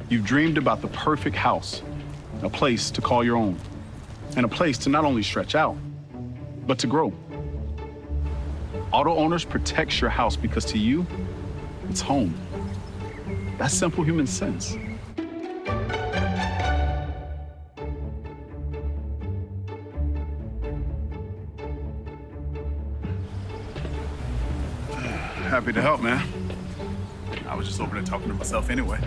You've dreamed about the perfect house, a place to call your own, and a place to not only stretch out, but to grow. Auto Owners protects your house because to you, it's home. That's simple human sense. Happy to help, man. I was just over there talking to myself anyway.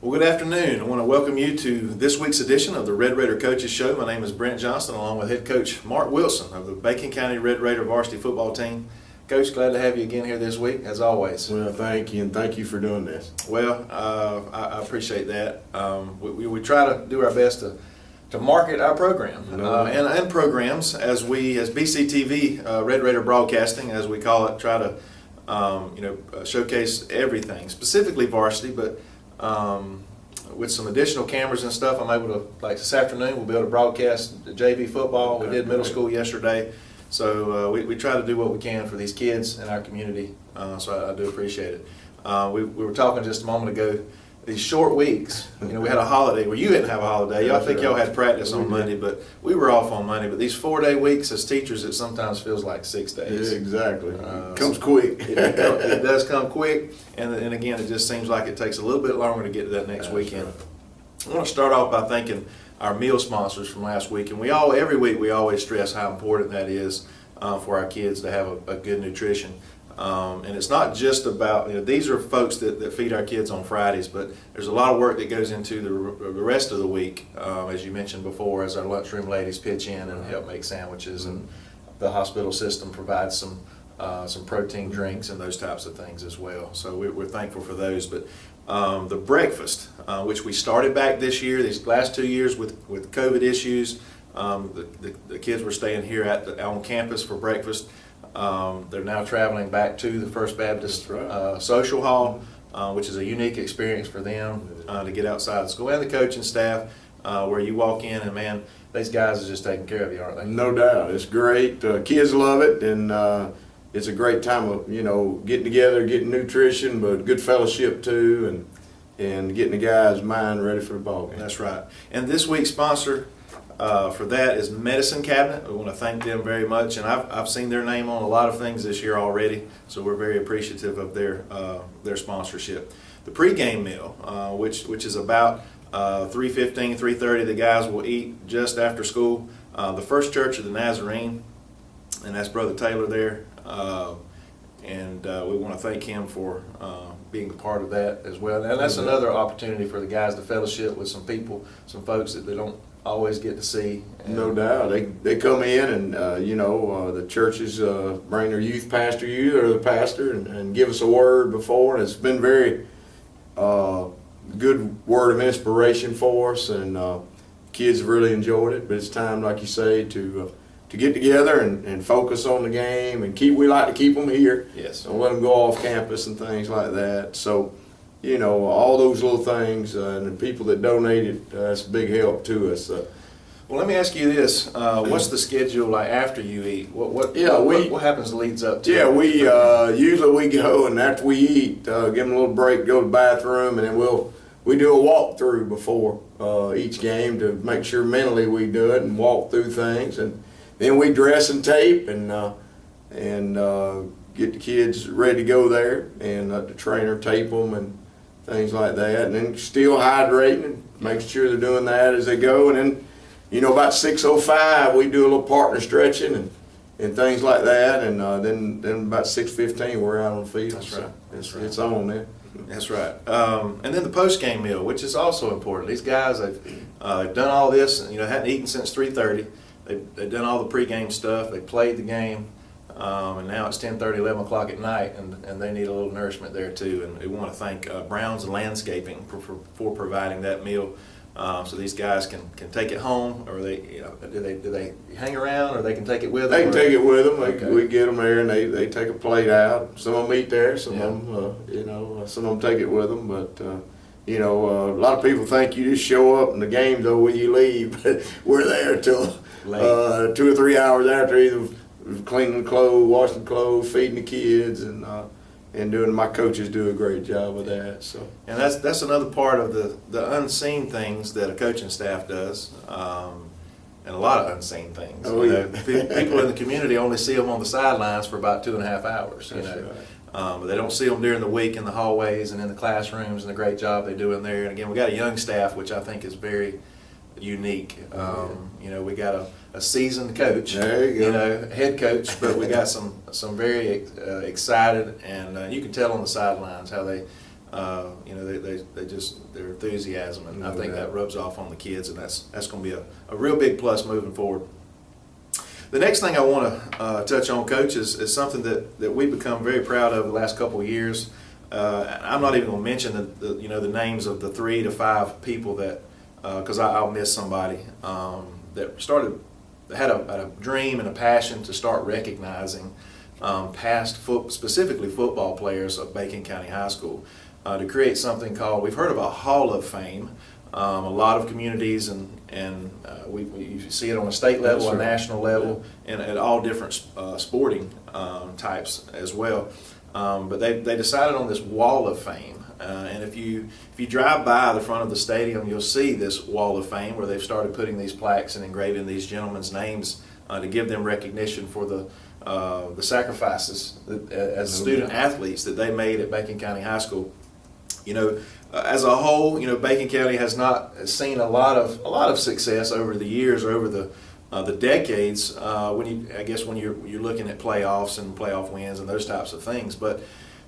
Well, good afternoon. I want to welcome you to this week's edition of the Red Raider Coaches Show. My name is Brent Johnson, along with head coach Mark Wilson of the Bacon County Red Raider varsity football team. Coach, glad to have you again here this week, as always. Well, thank you, and thank you for doing this. Well, I appreciate that. We try to do our best to market our program and programs as BCTV, Red Raider Broadcasting, as we call it, try to showcase everything, specifically varsity, but with some additional cameras and stuff, I'm able to, like this afternoon, we'll be able to broadcast JV football. We did middle school yesterday. So we try to do what we can for these kids in our community, so I do appreciate it. We were talking just a moment ago, these short weeks, we had a holiday. Well, you didn't have a holiday. I think y'all had practice on Monday, but we were off on Monday. But these 4-day weeks as teachers, it sometimes feels like 6 days. Yeah, exactly. It comes quick. It does come quick, and again, it just seems like it takes a little bit longer to get to that next weekend. Right. I want to start off by thanking our meal sponsors from last week, and every week we always stress how important that is for our kids to have a good nutrition. And it's not just about, these are folks that feed our kids on Fridays, but there's a lot of work that goes into the rest of the week, as you mentioned before, as our lunchroom ladies pitch in and help make sandwiches, and the hospital system provides some protein drinks and those types of things as well. So we're thankful for those. But the breakfast, which we started back this year, these last 2 years with COVID issues, the kids were staying here on campus for breakfast. They're now traveling back to the First Baptist Social Hall, which is a unique experience for them to get outside the school, and the coaching staff, where you walk in and, man, these guys are just taking care of you, aren't they? No doubt. It's great. Kids love it, and it's a great time of, getting together, getting nutrition, but good fellowship too, and getting the guys' mind ready for the ball game. That's right. And this week's sponsor for that is Medicine Cabinet. We want to thank them very much, and I've seen their name on a lot of things this year already, so we're very appreciative of their sponsorship. The pregame meal, which is about 3:15, 3:30, the guys will eat just after school. The First Church of the Nazarene, and that's Brother Taylor there, and we want to thank him for being a part of that as well. And that's another opportunity for the guys to fellowship with some people, some folks that they don't always get to see. No doubt. They come in and, the churches bring their youth pastor, you or the pastor, and give us a word before. And it's been very good word of inspiration for us, and kids have really enjoyed it. But it's time, like you say, to get together and focus on the game, and we like to keep them here. Yes. Don't let them go off campus and things like that. So, all those little things, and the people that donated, that's a big help to us. Well, let me ask you this: what's the schedule like after you eat? What happens leads up to? Yeah, we usually we go, and after we eat, give them a little break, go to the bathroom, and then we do a walkthrough before each game to make sure mentally we do it and walk through things, and then we dress and tape and get the kids ready to go there, and the trainer tape them and things like that, and then still hydrating and making sure they're doing that as they go. And then, about 6:05 we do a little partner stretching and things like that, and then about 6:15 we're out on the field. That's right. So it's on there. That's right. And then the post-game meal, which is also important. These guys, they've done all this, and hadn't eaten since 3:30. They've done all the pregame stuff. They played the game, and now it's 10:30, 11 o'clock at night, and they need a little nourishment there too. And we want to thank Brown's Landscaping for providing that meal, so these guys can take it home, or do they hang around, or they can take it with them? They can take it with them. Okay. We get them there, and they take a plate out. Some of them eat there. Some of them, some of them take it with them, but. A lot of people think you just show up and the game's over when you leave, but we're there till 2 or 3 hours after, either cleaning clothes, washing clothes, feeding the kids, and doing. My coaches do a great job of that. So, and that's another part of the unseen things that a coaching staff does, and a lot of unseen things. Oh, yeah. People in the community only see them on the sidelines for about 2.5 hours. That's right. But they don't see them during the week in the hallways and in the classrooms, and the great job they do in there. And again, we got a young staff, which I think is very unique. We got a seasoned coach, there you go. Head coach, but we got some very excited, and you can tell on the sidelines how they their enthusiasm, and I think that rubs off on the kids, and that's going to be a real big plus moving forward. The next thing I want to touch on, Coach, is something that we've become very proud of the last couple of years. I'm not even going to mention the names of the 3 to 5 people that, because I'll miss somebody, that had a dream and a passion to start recognizing specifically football players of Bacon County High School, to create something called, we've heard of a Hall of Fame. A lot of communities, and you see it on a state level, a national level, and at all different sporting types as well. But they decided on this Wall of Fame, and if you drive by the front of the stadium, you'll see this Wall of Fame where they've started putting these plaques and engraving these gentlemen's names to give them recognition for the sacrifices as student athletes that they made at Bacon County High School. As a whole, Bacon County has not seen a lot of success over the years or over the decades. When you're looking at playoffs and playoff wins and those types of things, but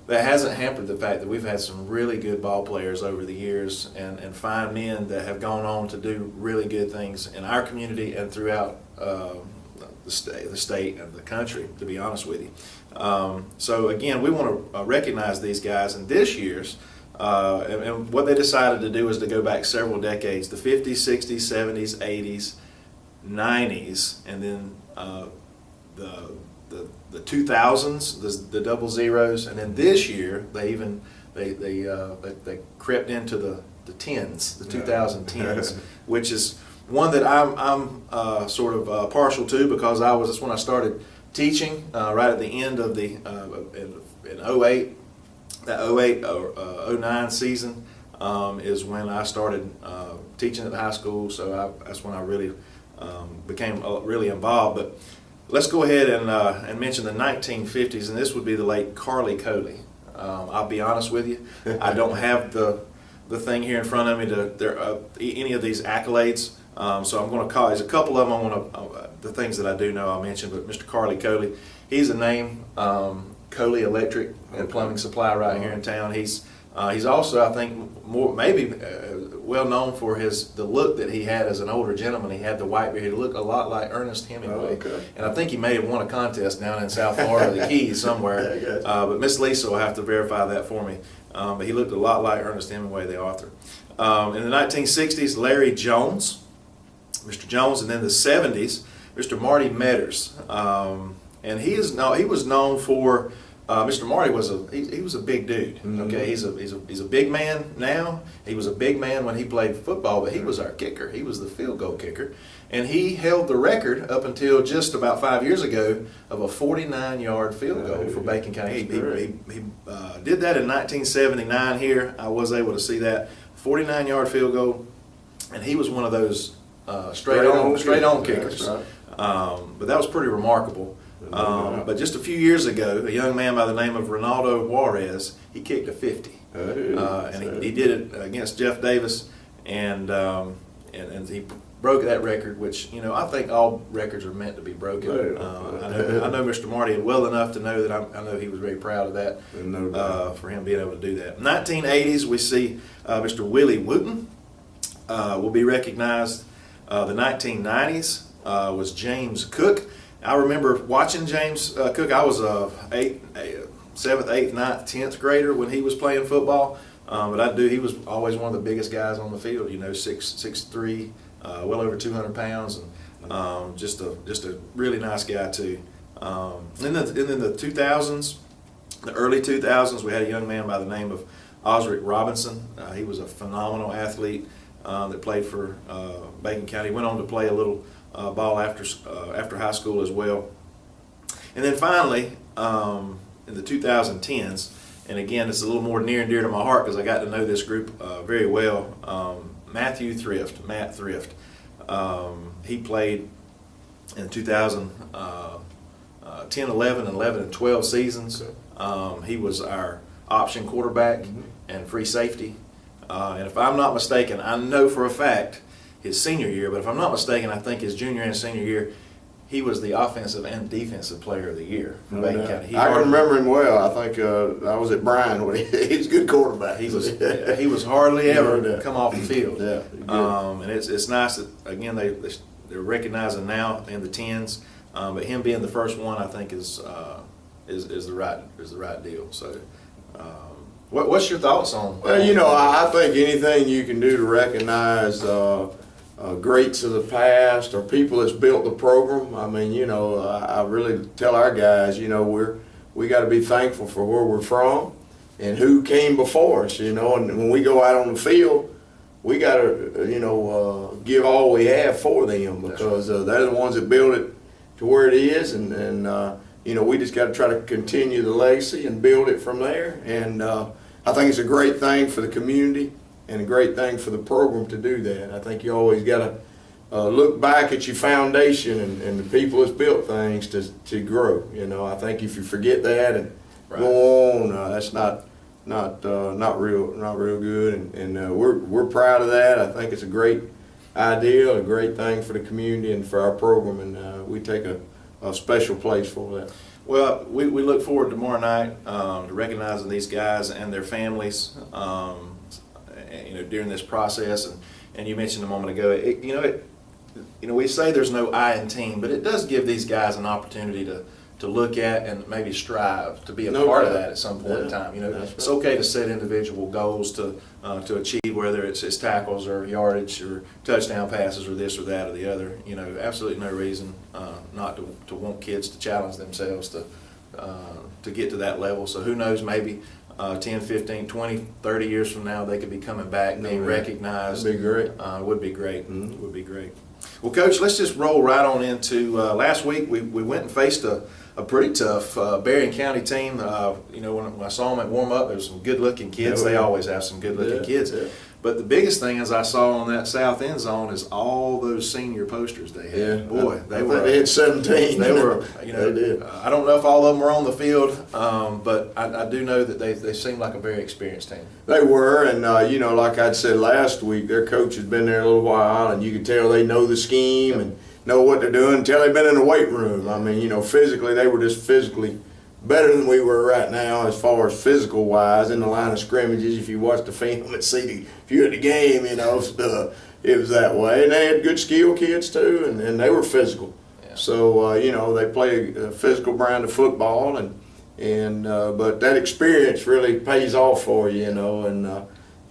that hasn't hampered the fact that we've had some really good ball players over the years and fine men that have gone on to do really good things in our community and throughout the state and the country, to be honest with you. So again, we want to recognize these guys, and this year's and what they decided to do is to go back several decades, the 50s, 60s, 70s, 80s, 90s, and then the 2000s, the double zeros, and then this year they crept into the tens, the 2010s, which is one that I'm sort of partial to, because that's when I started teaching right at the end of the in 08. That 08-09 season is when I started teaching at the high school, so that's when I really became really involved. But let's go ahead and mention the 1950s, and this would be the late Carly Coley. I'll be honest with you, I don't have the thing here in front of me any of these accolades, so I'm going to call. There's a couple of them the things that I do know I'll mention, but Mr. Carly Coley, he's a name. Coley Electric and Plumbing Supply right here in town. He's also, I think, well known for the look that he had as an older gentleman. He had the white beard. He looked a lot like Ernest Hemingway. And I think he may have won a contest down in South Florida, the Keys somewhere. But Miss Lisa will have to verify that for me. But he looked a lot like Ernest Hemingway, the author. In the 1960s, Larry Jones, Mr. Jones, and then the 70s, Mr. Marty Metters. And he was known for Mr. Marty he was a big dude. Okay, he's a big man now. He was a big man when he played football, but he was our kicker. He was the field goal kicker, and he held the record up until just about 5 years ago of a 49-yard field goal for Bacon County. He did that in 1979 here. I was able to see that 49-yard field goal, and he was one of those straight on kickers. Right. But that was pretty remarkable. But just a few years ago, a young man by the name of Ronaldo Juarez, he kicked a 50, and he did it against Jeff Davis, and he broke that record. Which I think all records are meant to be broken. I know Mr. Marty well enough to know that I know he was very proud of that for him being able to do that. 1980s, we see Mr. Willie Wooten will be recognized. The 1990s was James Cook. I remember watching James Cook. I was a 7th, 8th, 9th, 10th grader when he was playing football. But he was always one of the biggest guys on the field. 6'3", well over 200 pounds, and just a really nice guy too. In the 2000s, the early 2000s, we had a young man by the name of Osric Robinson. He was a phenomenal athlete that played for Bacon County. Went on to play a little ball after high school as well. And then finally, in the 2010s, and again, it's a little more near and dear to my heart because I got to know this group very well. Matt Thrift. He played in 2010, 11, 11, and 12 seasons. He was our option quarterback and free safety. And if I'm not mistaken, I know for a fact his senior year, but if I'm not mistaken, I think his junior and senior year, he was the offensive and defensive player of the year for No Bacon doubt. County. I can remember him well. I think I was at Bryan when he's a good quarterback. He was hardly ever No doubt. come off the field. Yeah, And it's nice that again they're recognizing now in the 10s, but him being the first one I think is the right deal. So, what's your thoughts on? Well, you know, I think anything you can do to recognize greats of the past or people that's built the program. I mean, you know, I really tell our guys, you know, we got to be thankful for where we're from and who came before us. You know, and when we go out on the field, we got to, you know, give all we have for them because they're the ones that built it to where it is, and you know, we just got to try to continue the legacy and build it from there. And I think it's a great thing for the community and a great thing for the program to do that. I think you always got to look back at your foundation and the people that's built things to grow. You know, I think if you forget that and go on, that's not real good. And we're proud of that. I think it's a great idea, a great thing for the community and for our program, and we take a special place for that. Well, we look forward tomorrow night to recognizing these guys and their families, you know, during this process. And you mentioned a moment ago, we say there's no I in team, but it does give these guys an opportunity to look at and maybe strive to be a part of that at some point in time. You know, it's okay to set individual goals to achieve, whether it's tackles or yardage or touchdown passes or this or that or the other. You know, absolutely no reason not to want kids to challenge themselves to get to that level. So who knows, maybe 10, 15, 20, 30 years from now they could be coming back, being recognized. That'd be great. Would be great. Mm-hmm. Would be great. Well, Coach, let's just roll right on into last week. We went and faced a pretty tough Berrien County team. You know, when I saw them at warm up, there were some good-looking kids. They always have some good-looking kids. Yeah. But the biggest thing, as I saw on that south end zone, is all those senior posters they had. Yeah. Boy, they had 17. They were, you know, they did. I don't know if all of them were on the field, but I do know that they seemed like a very experienced team. They were, and you know, like I said last week, their coach has been there a little while, and you can tell they know the scheme and know what they're doing until they've been in the weight room. I mean, you know, physically, they were just physically better than we were right now as far as physical wise in the line of scrimmages. If you watch the film and see if you're at the game, you know, it was that way. And they had good skill kids too, and they were physical. Yeah. So you know, they play a physical brand of football, but that experience really pays off for you, you know.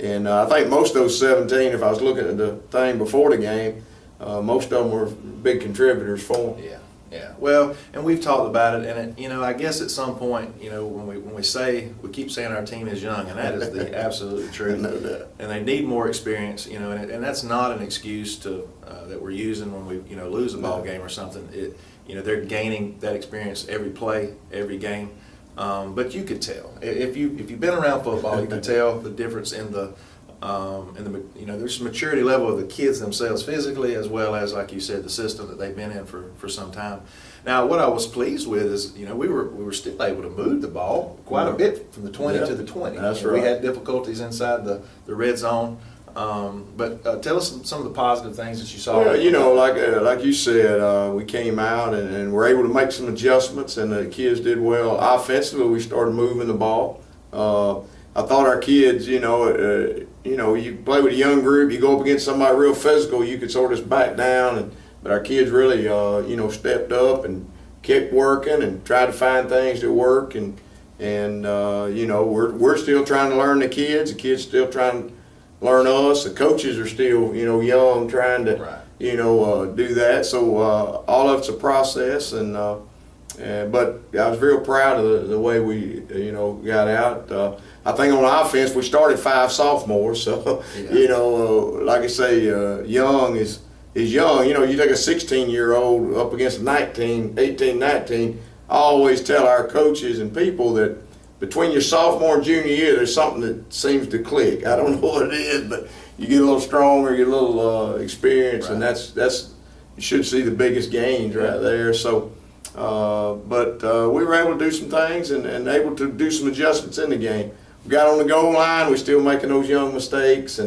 And I think most of those 17, if I was looking at the thing before the game, most of them were big contributors for them. Yeah. Yeah, well, and we've talked about it, and you know, I guess at some point, you know, when we keep saying our team is young, and that is the absolute truth. No doubt. And they need more experience, you know, and that's not an excuse that we're using when we, you know, lose a ball game or something. You know, they're gaining that experience every play, every game. But you could tell if you've been around football, you can tell the difference in the you know, there's maturity level of the kids themselves physically, as well as, like you said, the system that they've been in for some time. Now, what I was pleased with is, you know, we were still able to move the ball quite a bit from the 20 to the 20. That's right. We had difficulties inside the red zone. But tell us some of the positive things that you saw. Well, you know, like you said, we came out and were able to make some adjustments, and the kids did well. Offensively, we started moving the ball. I thought our kids, you know, you play with a young group, you go up against somebody real physical, you could sort of back down. But our kids really, you know, stepped up and kept working and tried to find things that work. And you know, we're still trying to learn the kids still trying to learn us. The coaches are still, you know, young, trying to, you know, do that. So all of it's a process. But I was real proud of the way we, you know, got out. I think on offense we started 5 sophomores, so you know, like I say, young is young. You know, you take a 16-year-old up against a 18, 19. I always tell our coaches and people that between your sophomore and junior year, there's something that seems to click. I don't know what it is, but you get a little stronger, you get a little experience, and that's you should see the biggest gains right there. So. But we were able to do some things and able to do some adjustments in the game. We got on the goal line, we're still making those young mistakes,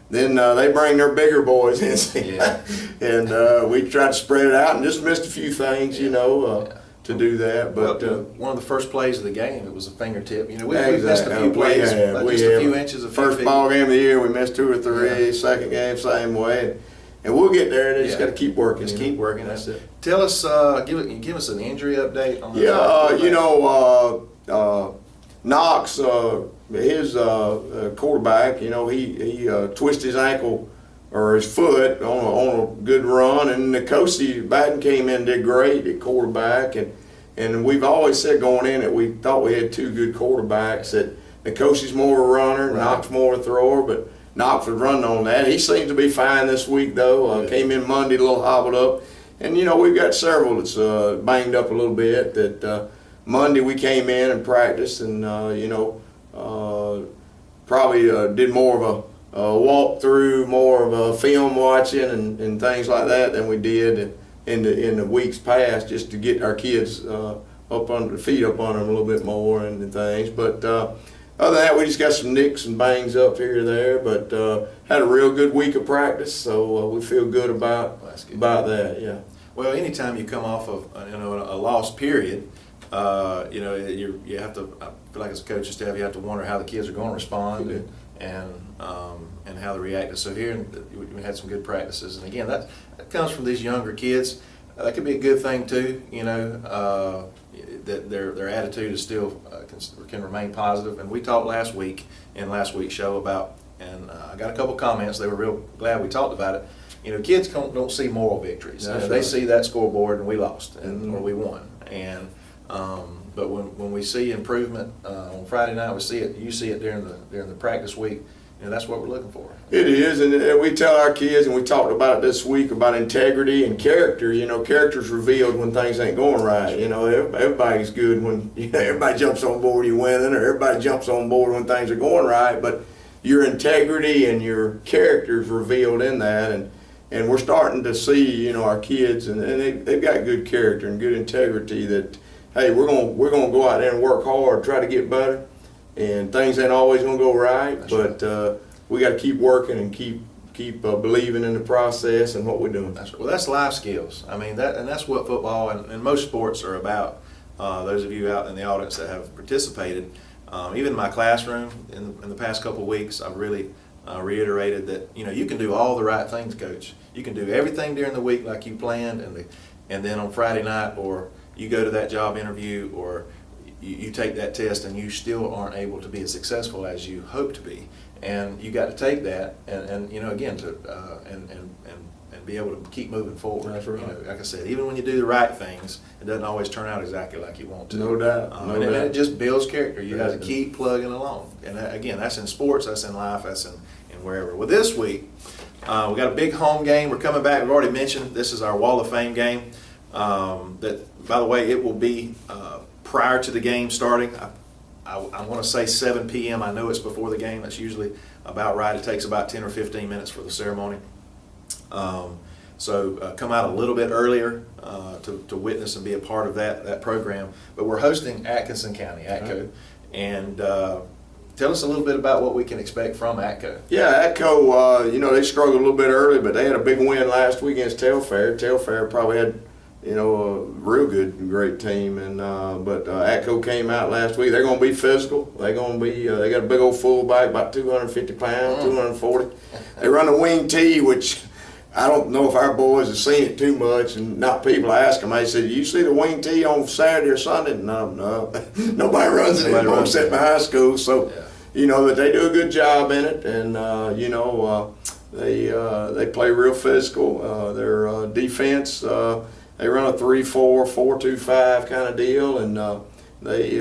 then they bring their bigger boys in. Yeah. And we tried to spread it out and just missed a few things, you know, to do that. But one of the first plays of the game, it was a fingertip. You know, we exactly. missed a few plays, just a few inches of first ball game of the year. We missed 2 or 3. Yeah. Second game, same way. And we'll get there. And just got to keep working. Just keep working. That's it. Tell us, give us an injury update on the you know, Knox, his quarterback, you know, he twisted his ankle or his foot on a good run, and Cassie Batten came in and did great at quarterback, and we've always said going in that we thought we had 2 good quarterbacks, that Cassie's more a runner, right. Knox more a thrower, but Knox was running on that. He seems to be fine this week though. Came in Monday a little hobbled up, and you know, we've got several that's banged up a little bit. That Monday we came in and practiced, and you know, probably did more of a walkthrough, more of a film watching and things like that than we did in the weeks past, just to get our kids up under the feet up on them a little bit more and things. But other than that, we just got some nicks and bangs up here or there, but had a real good week of practice, so we feel good about that. Yeah. Well, anytime you come off of a lost period, you know, you have to. I feel like as a coaching staff, you have to wonder how the kids are going to respond and how they react. So here we had some good practices, and again, that comes from these younger kids. That could be a good thing too. You know, that their attitude is still can remain positive. And we talked last week in last week's show about, and I got a couple comments. They were real glad we talked about it. You know, kids don't see moral victories. You know, they see that scoreboard and we lost or we won. And but when we see improvement on Friday night, we see it. You see it during the practice week. You know, that's what we're looking for. It is, and we tell our kids, and we talked about it this week, about integrity and character. You know, character's revealed when things ain't going right. You know, everybody's good when everybody jumps on board you winning, or everybody jumps on board when things are going right. But your integrity and your character's revealed in that, and we're starting to see, you know, our kids, and they've got good character and good integrity. That hey, we're gonna go out there and work hard, try to get better. And things ain't always gonna go right, but we got to keep working and keep believing in the process and what we're doing. Well, that's life skills. I mean, that's what football and most sports are about. Those of you out in the audience that have participated, even in my classroom in the past couple of weeks, I've really reiterated that you can do all the right things, Coach. You can do everything during the week like you planned, and then on Friday night, or you go to that job interview, or you take that test and you still aren't able to be as successful as you hope to be, and you got to take that and again to and be able to keep moving forward. That's right. Like I said, even when you do the right things, it doesn't always turn out exactly like you want to. No doubt. And it just builds character. You got to keep plugging along, and again, that's in sports, that's in life, that's in wherever. Well, this week we got a big home game. We're coming back. We've already mentioned this is our Wall of Fame game. That, by the way, it will be prior to the game starting. I want to say 7 p.m. I know it's before the game. That's usually about right. It takes about 10 or 15 minutes for the ceremony. So come out a little bit earlier to witness and be a part of that program. But we're hosting Atkinson County, ATCO. And tell us a little bit about what we can expect from ATCO. Yeah, ATCO, they struggled a little bit early, but they had a big win last week against Telfair. Telfair probably had a real great team, and but ATCO came out last week. They're going to be physical. They're going to be. They got a big old fullback, about 250 pounds, 240. They run a wing T, which I don't know if our boys have seen it too much, and not people ask them. I said, "You see the wing T on Saturday or Sunday?" No, nobody runs it anymore except in high school. So, that they do a good job in it, and they play real physical. Their defense. They run a 3-4, 4-2-5 kind of deal, and they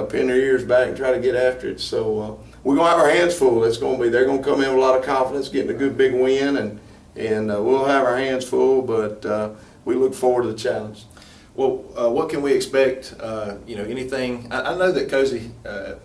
pin their ears back and try to get after it. So we're gonna have our hands full. They're gonna come in with a lot of confidence, getting a good big win, and we'll have our hands full. But we look forward to the challenge. Well, what can we expect? Anything? I know that Cozy,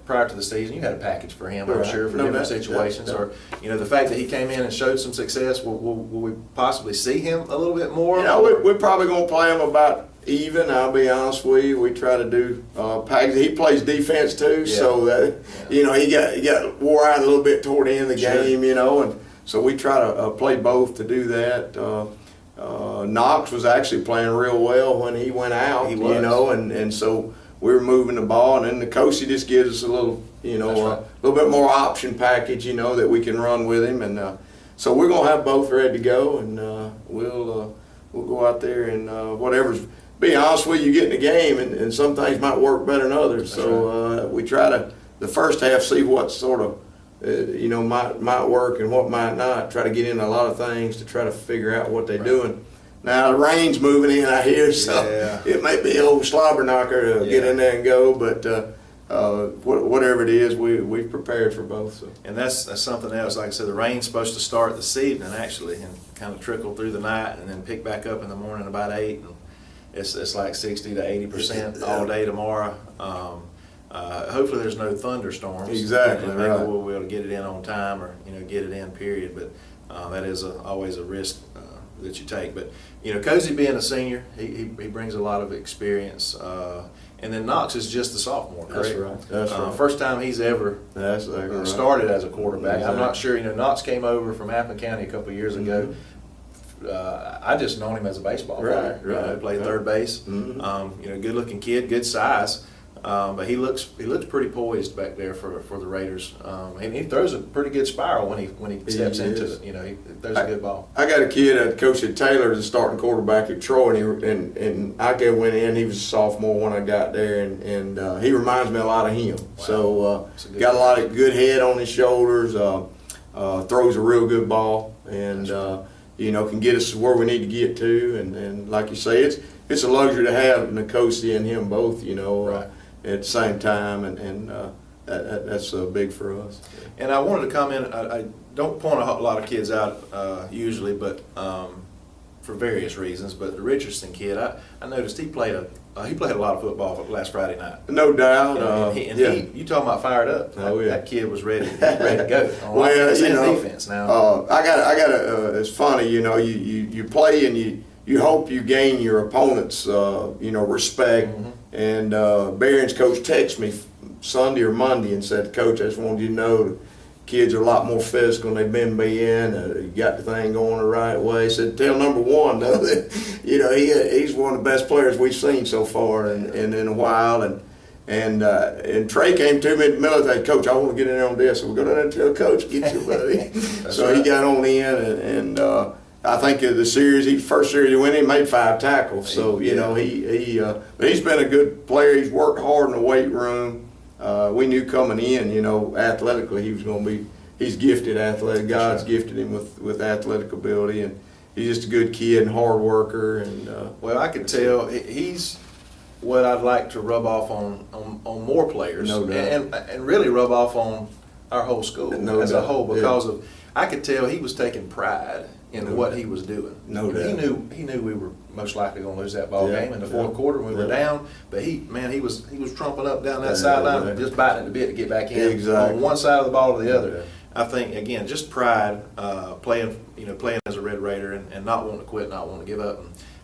prior to the season, you had a package for him, I'm sure, for different situations. Or, the fact that he came in and showed some success, will we possibly see him a little bit more? We're probably going to play him about even. I'll be honest with you. We try to do package. He plays defense too, so that he got wore out a little bit toward the end of the game, and so we try to play both to do that. Knox was actually playing real well when he went out, and so we were moving the ball, and then the coach just gives us a little, a little bit more option package, that we can run with him, and so we're gonna have both ready to go, and we'll go out there and whatever's. Be honest with you, get in the game, and some things might work better than others. So we try to the first half see what sort of might work and what might not. Try to get into a lot of things to try to figure out what they're doing. Now the rain's moving in, I hear, so it may be an old slobber knocker to get in there and go, but whatever it is, we've prepared for both. So. And that's something else. Like I said, the rain's supposed to start this evening actually, and kind of trickle through the night, and then pick back up in the morning about 8. And it's like 60 to 80% all day tomorrow. Hopefully there's no thunderstorms. Exactly, and maybe right. we'll be able to get it in on time, or get it in, period. But that is always a risk that you take. But Cozy being a senior, he brings a lot of experience. And then Knox is just a sophomore, correct? That's right. First time he's ever started as a quarterback. Exactly. I'm not sure. Knox came over from Appleton County a couple of years ago. I just known him as a baseball player. Right. Played third base. Good looking kid, good size. But he looks pretty poised back there for the Raiders. And he throws a pretty good spiral when he steps into it. He throws a good ball. I got a kid that coached at Taylor, the starting quarterback at Troy, and I went in. He was a sophomore when I got there, and he reminds me a lot of him. Wow. So got a lot of good head on his shoulders. Throws a real good ball, and can get us where we need to get to. And like you say, it's a luxury to have Nkosi and him both. At the same time, and that's big for us. And I wanted to comment. I don't point a lot of kids out usually, but for various reasons. But the Richardson kid, I noticed he played a lot of football last Friday night. No doubt. You talking about fired up? That kid was ready to go. Well, offense and defense now. I got. It's funny, you play and you hope you gain your opponent's respect. Mm-hmm. And Barron's coach texted me Sunday or Monday and said, "Coach, I just wanted you to know the kids are a lot more physical than they've been being. You got the thing going the right way." He said, "Tell number one though that he's one of the best players we've seen so far and in a while." And Trey came to me in the middle and said, "Coach, I want to get in there on this." So we go down there and tell Coach, "Get your buddy." So right. He got on in and I think the first series he went in, made 5 tackles. So but he's been a good player. He's worked hard in the weight room. We knew coming in, athletically he was going to be. He's gifted athletic. God's gifted him with athletic ability, and he's just a good kid and hard worker. And well, I can tell he's what I'd like to rub off on more players, no doubt. and really rub off on our whole school as a whole, because of I could tell he was taking pride in what he was doing. No doubt. He knew we were most likely going to lose that ball game in the fourth quarter when we were down. But he was trumping up down that sideline and just biting at the bit to get back in on one side of the ball or the other. I think again, just pride, playing as a Red Raider and not wanting to quit, not wanting to give up,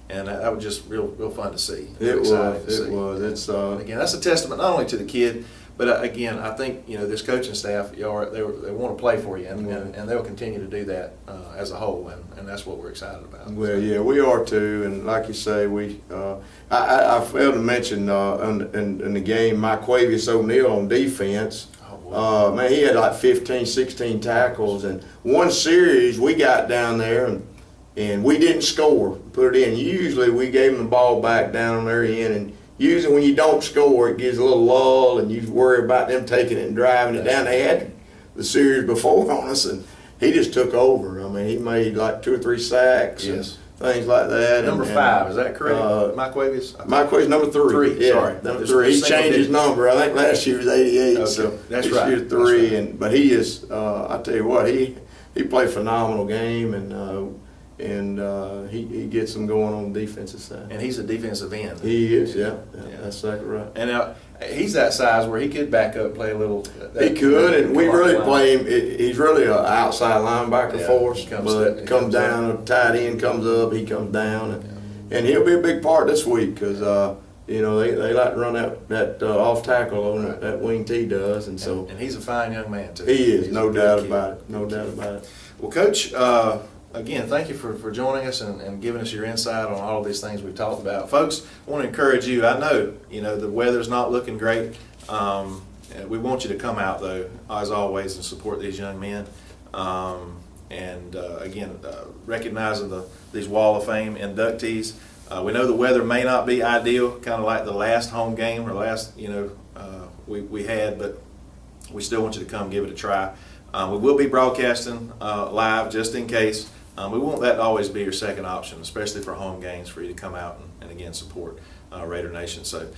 and that was just real fun to see. It was. It's again, that's a testament not only to the kid. But again, I think this coaching staff, they want to play for you, and they'll continue to do that as a whole, and that's what we're excited about. Well, yeah, we are too, and like you say, I failed to mention in the game, Mike Quavius O'Neal on defense. Man, he had like 15, 16 tackles, and one series we got down there and we didn't score, put it in. Usually we gave him the ball back down on their end, and usually when you don't score, it gives a little lull, and you worry about them taking it and driving it down. They had the series before on us, and he just took over. I mean, he made like 2 or 3 sacks and things like that. Number 5, is that correct? Mike Quavius? Mike Quavius, number 3. Sorry. Number 3. He changed his number. I think last year was 88. Okay. So that's this right. year's 3. Right. But he is, I tell you what, he played a phenomenal game, and he gets them going on the defensive side. And he's a defensive end. He is, yeah. That's exactly right. And he's that size where he could back up, play a little. He could, and we really play him. He's really an outside linebacker for us. Comes down, a tight end comes up, he comes down, and he'll be a big part this week because you know they like to run that off tackle on that wing T does, and so and he's a fine young man too. he is, He's no a good doubt kid. about it, no doubt about it. Well, Coach, again, thank you for joining us and giving us your insight on all of these things we've talked about. Folks, I want to encourage you. I know, the weather's not looking great. We want you to come out, though, as always, and support these young men. Again, recognizing these Wall of Fame inductees. We know the weather may not be ideal, kind of like the last home game or last, we had, but we still want you to come give it a try. We will be broadcasting live just in case. We want that to always be your second option, especially for home games, for you to come out and again support Raider Nation. So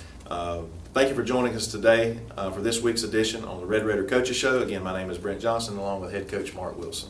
thank you for joining us today for this week's edition on the Red Raider Coaches Show. Again, my name is Brent Johnson along with head coach Mark Wilson.